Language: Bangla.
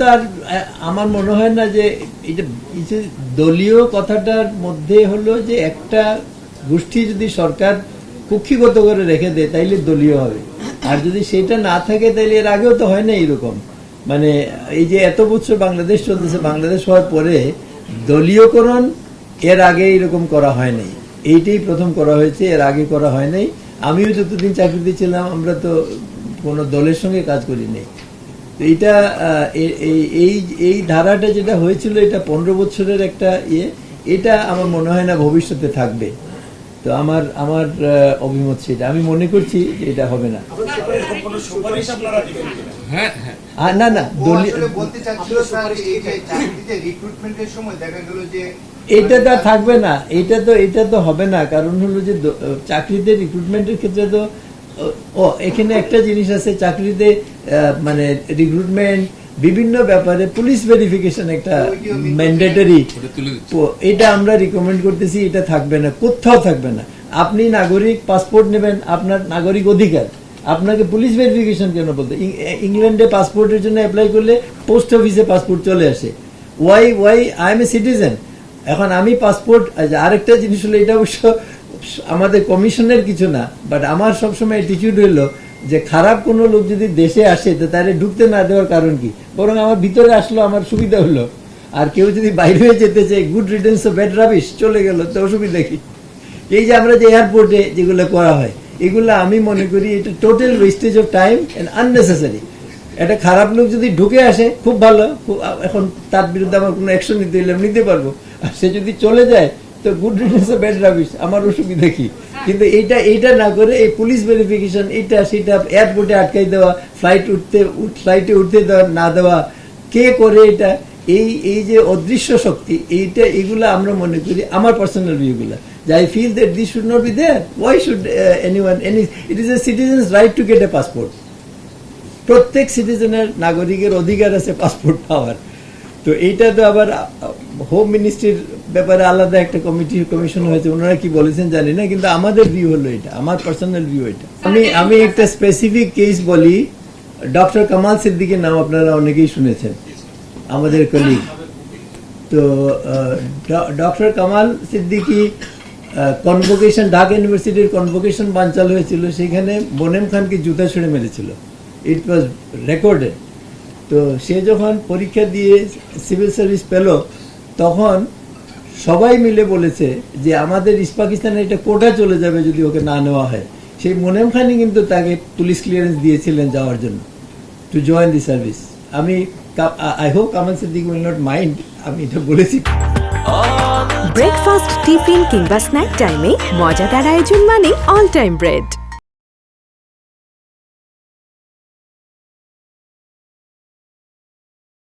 তো আর আমার মনে হয় না যে এটা দলীয় কথাটার মধ্যে হলো যে একটা গোষ্ঠী যদি সরকার কক্ষিগত করে রেখে দেয় তাইলে দলীয় হবে, আর যদি সেটা না থাকে তাইলে এর আগেও তো হয় না এরকম। মানে এই যে এত বছর বাংলাদেশ চলতেছে, বাংলাদেশ হওয়ার পরে দলীয়করণ এর আগে এরকম করা হয় নাই, এইটাই প্রথম করা হয়েছে, এর আগে করা হয় নাই। আমিও যতদিন চাকরিতে ছিলাম আমরা তো কোনো দলের সঙ্গে কাজ করি নাই। তো এটা এই ধারাটা যেটা হয়েছিল এটা 15 বছরের একটা এটা আমার মনে হয় না ভবিষ্যতে থাকবে। তো আমার অভিমত সেটা, আমি মনে করছি যে এটা হবে না। না না, এটা তো থাকবে না, এটা তো হবে না। কারণ হলো যে চাকরিতে রিক্রুটমেন্টের ক্ষেত্রে তো এখানে একটা জিনিস আছে, চাকরিতে মানে রিক্রুটমেন্ট বিভিন্ন ব্যাপারে পুলিশ ভেরিফিকেশন একটা ম্যান্ডেটরি, এটা আমরা রিকমেন্ড করতেছি, এটা থাকবে না, কোথাও থাকবে না। আপনি নাগরিক পাসপোর্ট নেবেন, আপনার নাগরিক অধিকার, আপনাকে পুলিশ ভেরিফিকেশন কেন বলতে? ইংল্যান্ডে পাসপোর্টের জন্য অ্যাপ্লাই করলে পোস্ট অফিসে পাসপোর্ট চলে আসে। Why I am a citizen. এখন আমি পাসপোর্ট, আরেকটা জিনিস হলো, এটা অবশ্য আমাদের কমিশনের কিছু না, বাট আমার সবসময় অ্যাটিটিউড হইলো যে খারাপ কোনো লোক যদি দেশে আসে তো তারে ঢুকতে না দেওয়ার কারণ কি, বরং আমার ভিতরে আসলো আমার সুবিধা হলো। আর কেউ যদি বাইরে যেতে চায়, গুড রিটেন্স অফ ব্যাড রাবিশ, চলে গেল, তো অসুবিধা কি? এই যে আমরা যে এয়ারপোর্টে যেগুলো করা হয়, এগুলো আমি মনে করি এটা total wastage of time and unnecessary. একটা খারাপ লোক যদি ঢুকে আসে খুব ভালো, এখন তার বিরুদ্ধে আমার কোনো অ্যাকশন নিতে হলে আমি নিতে পারবো। আর সে যদি চলে যায় তো গুড রিটেন্স অফ ব্যাড রাবিশ, আমার অসুবিধা কি? কিন্তু এইটা না করে এই পুলিশ ভেরিফিকেশন, এটা সেটা, এয়ারপোর্টে আটকাই দেওয়া, ফ্লাইটে উঠতে দেওয়া না দেওয়া, কে করে এটা? এই যে অদৃশ্য শক্তি, এগুলা আমরা মনে করি, আমার পার্সোনাল ভিউগুলা, যে I feel that this should not be there. Why should anyone, it is a citizen's right to get a passport. প্রত্যেক সিটিজেনের, নাগরিকের অধিকার আছে পাসপোর্ট পাওয়ার। তো এইটা তো আবার হোম মিনিস্ট্রির ব্যাপারে আলাদা একটা কমিশন হয়েছে, ওনারা কি বলেছেন জানি না, কিন্তু আমাদের ভিউ হলো এটা, আমার পার্সোনাল ভিউ এটা। আমি একটা স্পেসিফিক কেস বলি, ডক্টর কামাল সিদ্দিকীর নাম আপনারা অনেকেই শুনেছেন, আমাদের কলিগ। তো ডক্টর কামাল সিদ্দিকী কনভোকেশন, ঢাকা ইউনিভার্সিটির কনভোকেশন বানচাল হয়েছিল, সেখানে মোনেম খানকে জুতা ছুঁড়ে মেরেছিল, ইট ওয়াজ রেকর্ডেড। তো সে যখন পরীক্ষা দিয়ে সিভিল সার্ভিস পেল, তখন সবাই মিলে বলেছে যে আমাদের ইস্ট পাকিস্তানে এটা কোটা চলে যাবে যদি ওকে না নেওয়া হয়। সেই মোনেম খানই কিন্তু তাকে পুলিশ ক্লিয়ারেন্স দিয়েছিলেন যাওয়ার জন্য, to join the service. I hope Kamal Siddique will not mind আমি এটা বলেছি। ব্রেকফাস্ট, টিফিন কিংবা স্ন্যাক টাইমে মজাদার আয়োজন মানে অল টাইম ব্রেড।